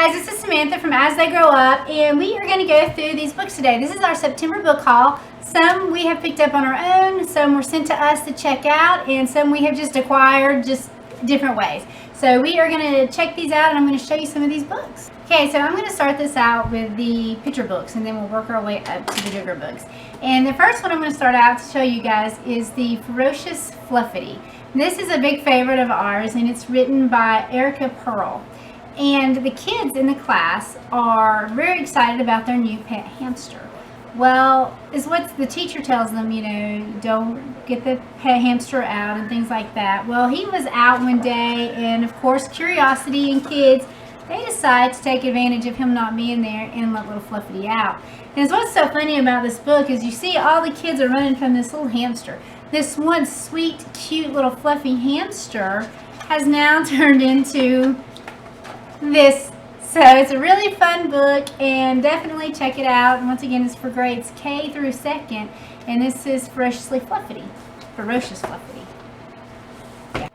guys, this is Samantha from As They Grow Up, and we are going to go through these books today. This is our September book haul. Some we have picked up on our own, some were sent to us to check out, and some we have just acquired just different ways. So we are going to check these out, and I'm going to show you some of these books. Okay, so I'm going to start this out with the picture books, and then we'll work our way up to the bigger books. And the first one I'm going to start out to show you guys is the Ferocious Fluffy. This is a big favorite of ours, and it's written by Erica Pearl. And the kids in the class are very excited about their new pet hamster. Well, is what the teacher tells them, you know, don't get the pet hamster out and things like that. Well, he was out one day, and of course, curiosity and kids, they decide to take advantage of him not being there and let little Fluffy out. And what's so funny about this book is you see all the kids are running from this little hamster. This one sweet, cute little fluffy hamster has now turned into this. So it's a really fun book, and definitely check it out. And once again, it's for grades K through 2nd, and this is Ferocious Fluffy. Ferocious Fluffy. Yeah.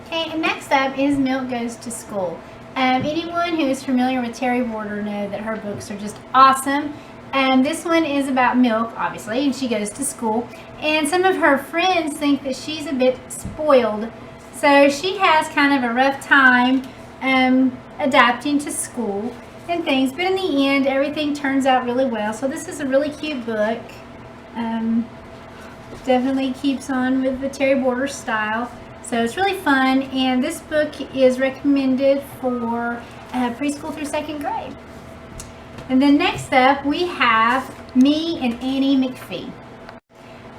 Okay, and next up is Milk Goes to School. Anyone who is familiar with Terry Border know that her books are just awesome. This one is about Milk, obviously, and she goes to school. And some of her friends think that she's a bit spoiled. So she has kind of a rough time adapting to school and things, but in the end everything turns out really well. So this is a really cute book. Definitely keeps on with the Terry Border style, so it's really fun, and this book is recommended for preschool through 2nd grade. And then next up we have Me and Annie McPhee.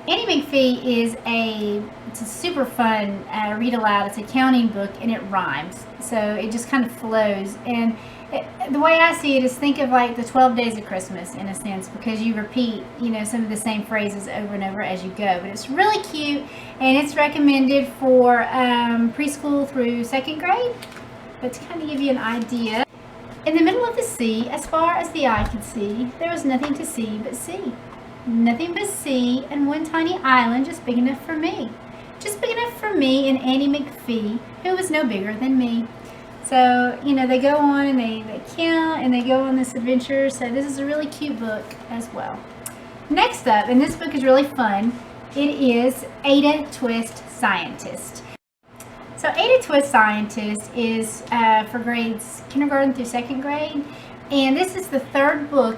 Annie McPhee is it's a super fun read aloud. It's a counting book, and it rhymes, so it just kind of flows. And the way I see it is, think of like the 12 Days of Christmas in a sense, because you repeat, you know, some of the same phrases over and over as you go. But it's really cute, and it's recommended for preschool through 2nd grade. But to kind of give you an idea, in the middle of the sea, as far as the eye could see, there was nothing to see but sea. Nothing but sea, and one tiny island just big enough for me. Just big enough for me and Annie McPhee, who was no bigger than me. So, you know, they go on and they count and they go on this adventure. So this is a really cute book as well. Next up, and this book is really fun, it is Ada Twist Scientist. So Ada Twist Scientist is for grades kindergarten through 2nd grade. And this is the 3rd book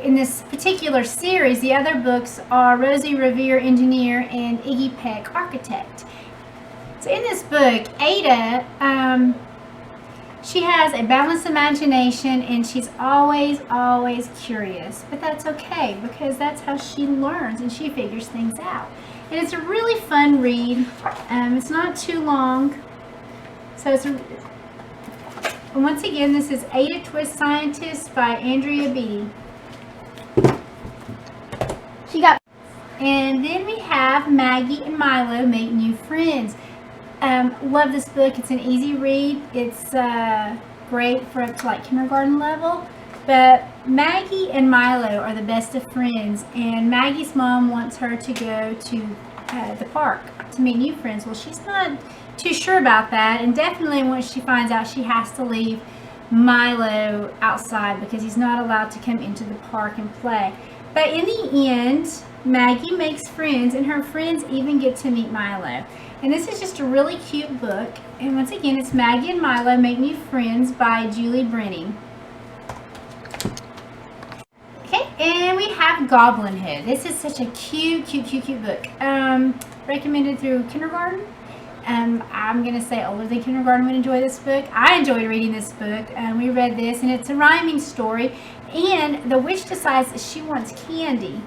in this particular series. The other books are Rosie Revere, Engineer, and Iggy Peck, Architect. So in this book, Ada, she has a balanced imagination, and she's always curious. But that's okay, because that's how she learns and she figures things out. And it's a really fun read. It's not too long. So it's once again, this is Ada Twist Scientist by Andrea Beattie. And then we have Maggie and Milo Make New Friends. Love this book. It's an easy read. It's great for up to like kindergarten level. But Maggie and Milo are the best of friends, and Maggie's mom wants her to go to the park to meet new friends. Well, she's not too sure about that, and definitely once she finds out, she has to leave Milo outside because he's not allowed to come into the park and play. But in the end, Maggie makes friends, and her friends even get to meet Milo. And this is just a really cute book. And once again, it's Maggie and Milo Make New Friends by Julie Brenning. Okay, and we have Goblin Hood. This is such a cute book. Recommended through kindergarten. I'm going to say older than kindergarten would enjoy this book. I enjoyed reading this book. We read this, and it's a rhyming story. And the witch decides that she wants candy.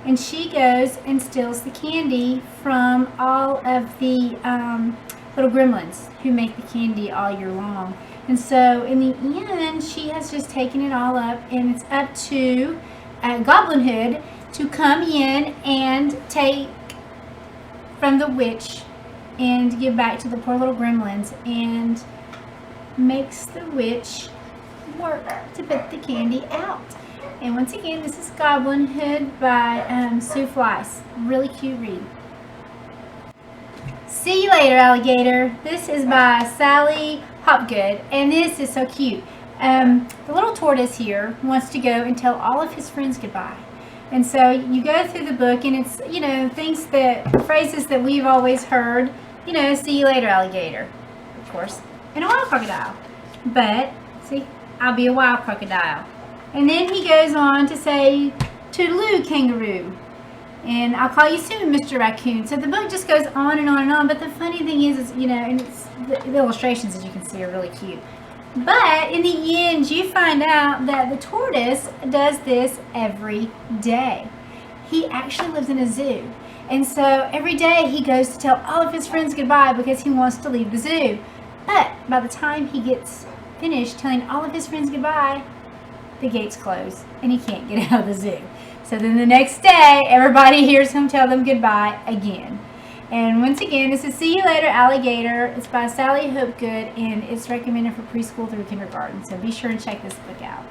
And she goes and steals the candy from all of the little gremlins who make the candy all year long. And so in the end, she has just taken it all up, and it's up to Goblin Hood to come in and take from the witch and give back to the poor little gremlins, and makes the witch work to put the candy out. And once again, this is Goblin Hood by Sue Fleiss. Really cute read. See You Later Alligator. This is by Sally Hopgood, and this is so cute. the little tortoise here wants to go and tell all of his friends goodbye. And so you go through the book, and it's, phrases that we've always heard, see you later, alligator, of course, and a wild crocodile. But, see, I'll be a wild crocodile. And then he goes on to say, toodaloo, kangaroo. And I'll call you soon, Mr. Raccoon. So the book just goes on and on and on. But the funny thing is and it's, the illustrations, as you can see, are really cute. But in the end, you find out that the tortoise does this every day. He actually lives in a zoo. And so every day he goes to tell all of his friends goodbye because he wants to leave the zoo. But by the time he gets finished telling all of his friends goodbye, the gates close and he can't get out of the zoo. So then the next day, everybody hears him tell them goodbye again. And once again, this is See You Later, Alligator. It's by Sally Hopegood, and it's recommended for preschool through kindergarten. So be sure and check this book out.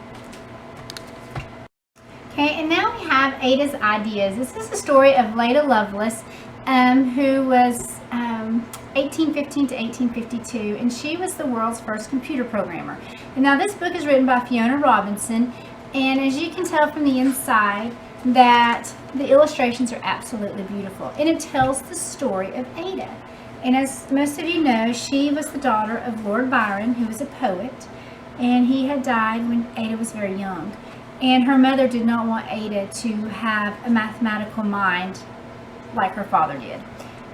Okay, and now we have Ada's Ideas. This is the story of Leda Lovelace, who was 1815 to 1852, and she was the world's first computer programmer. And now this book is written by Fiona Robinson, and as you can tell from the inside, that the illustrations are absolutely beautiful, and it tells the story of Ada. And as most of you know, she was the daughter of Lord Byron, who was a poet, and he had died when Ada was very young. And her mother did not want Ada to have a mathematical mind like her father did.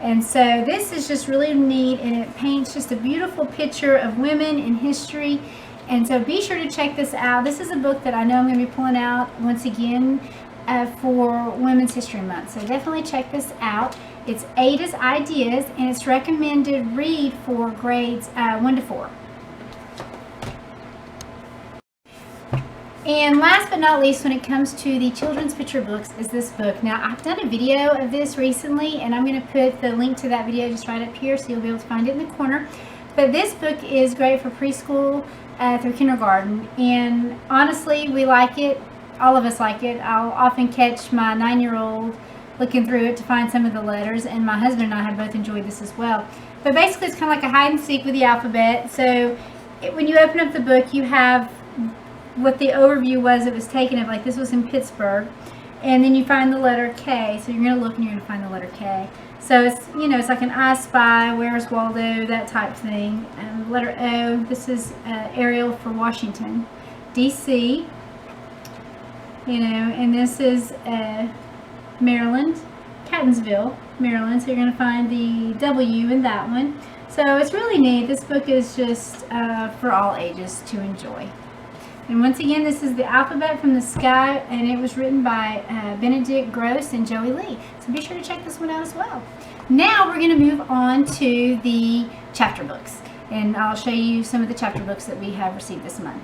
And so this is just really neat, and it paints just a beautiful picture of women in history. And so be sure to check this out. This is a book that I know I'm going to be pulling out once again for Women's History Month. So definitely check this out. It's Ada's Ideas, and it's recommended read for grades 1 to 4. And last but not least, when it comes to the children's picture books, is this book. Now, I've done a video of this recently, and I'm going to put the link to that video just right up here so you'll be able to find it in the corner. But this book is great for preschool through kindergarten, and honestly, we like it. All of us like it. I'll often catch my 9-year-old looking through it to find some of the letters, and my husband and I have both enjoyed this as well. But basically, it's kind of like a hide and seek with the alphabet. So when you open up the book, you have what the overview was. It was taken of, like, this was in Pittsburgh, and then you find the letter K. So you're going to look and you're going to find the letter K. So it's, it's like an I Spy, Where's Waldo, that type thing. Letter O, this is Ariel for Washington, D.C., and this is Maryland, Catonsville, Maryland. So you're going to find the W in that one. So it's really neat. This book is just for all ages to enjoy. And once again, this is The Alphabet from the Sky, and it was written by Benedict Gross and Joey Lee. So be sure to check this one out as well. Now we're going to move on to the chapter books, and I'll show you some of the chapter books that we have received this month.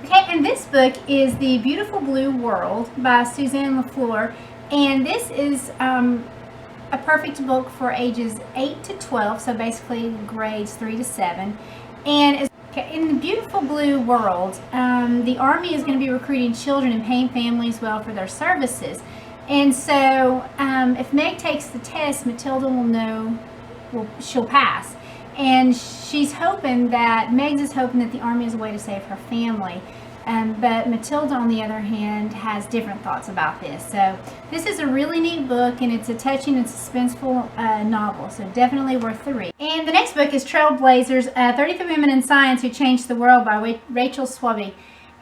Okay, and this book is The Beautiful Blue World by Suzanne LaFleur, and this is a perfect book for ages 8 to 12, so basically grades 3 to 7. And in The Beautiful Blue World, the Army is going to be recruiting children and paying families well for their services. And so if Meg takes the test, Matilda will know, she'll pass. And she's hoping that, Megs is hoping that the Army is a way to save her family. But Matilda, on the other hand, has different thoughts about this. So this is a really neat book, and it's a touching and suspenseful novel. So definitely worth the read. And the next book is Trailblazers, 33 Women in Science Who Changed the World by Rachel Swaby.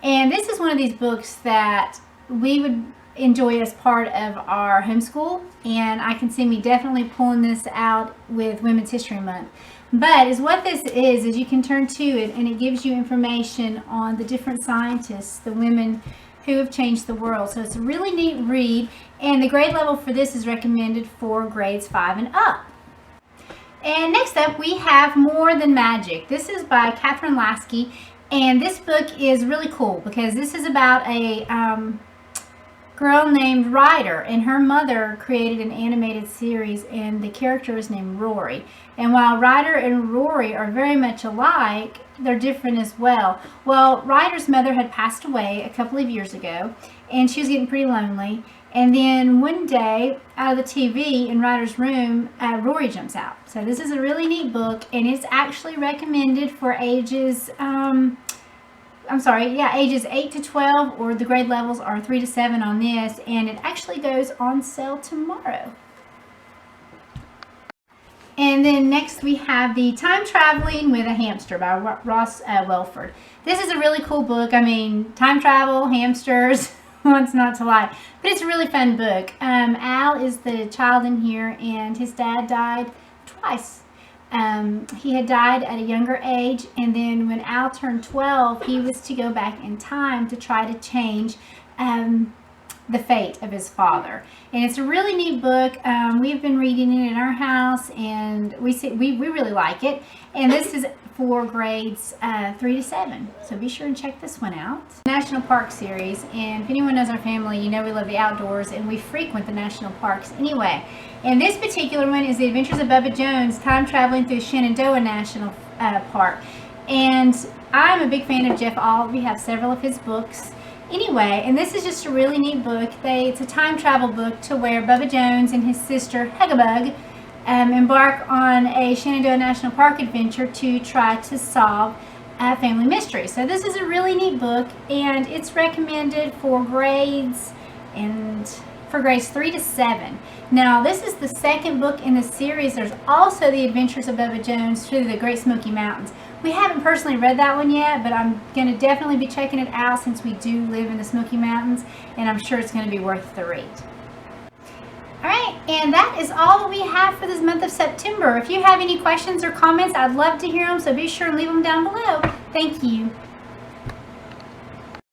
And this is one of these books that we would enjoy as part of our homeschool. And I can see me definitely pulling this out with Women's History Month. But what this is you can turn to it, and it gives you information on the different scientists, the women who have changed the world. So it's a really neat read, and the grade level for this is recommended for grades 5 and up. And next up, we have More Than Magic. This is by Catherine Lasky, and this book is really cool because this is about a girl named Ryder, and her mother created an animated series, and the character is named Rory. And while Ryder and Rory are very much alike, they're different as well. Well, Ryder's mother had passed away a couple of years ago, and she was getting pretty lonely. And then one day, out of the TV in Ryder's room, Rory jumps out. So this is a really neat book, and it's actually recommended for ages ages 8 to 12, or the grade levels are 3 to 7 on this, and it actually goes on sale tomorrow. And then next we have the Time Traveling with a Hamster by Ross Welford. This is a really cool book. I mean, time travel, hamsters, what's not to like? But it's a really fun book. Al is the child in here, and his dad died twice. He had died at a younger age, and then when Al turned 12, he was to go back in time to try to change the fate of his father. And it's a really neat book. We've been reading it in our house, and we really like it. And this is for grades 3 to 7. So be sure and check this one out. National Park series, and if anyone knows our family, you know we love the outdoors, and we frequent the national parks anyway. And this particular one is The Adventures of Bubba Jones, Time Traveling Through Shenandoah National Park. And I'm a big fan of Jeff Ault. We have several of his books. Anyway, and this is just a really neat book. It's a time travel book to where Bubba Jones and his sister Hugabug embark on a Shenandoah National Park adventure to try to solve a family mystery. So this is a really neat book, and it's recommended for grades 3 to 7. Now, this is the second book in the series. There's also The Adventures of Bubba Jones Through the Great Smoky Mountains. We haven't personally read that one yet, but I'm going to definitely be checking it out since we do live in the Smoky Mountains, and I'm sure it's going to be worth the read. Alright, and that is all that we have for this month of September. If you have any questions or comments, I'd love to hear them, so be sure and leave them down below. Thank you.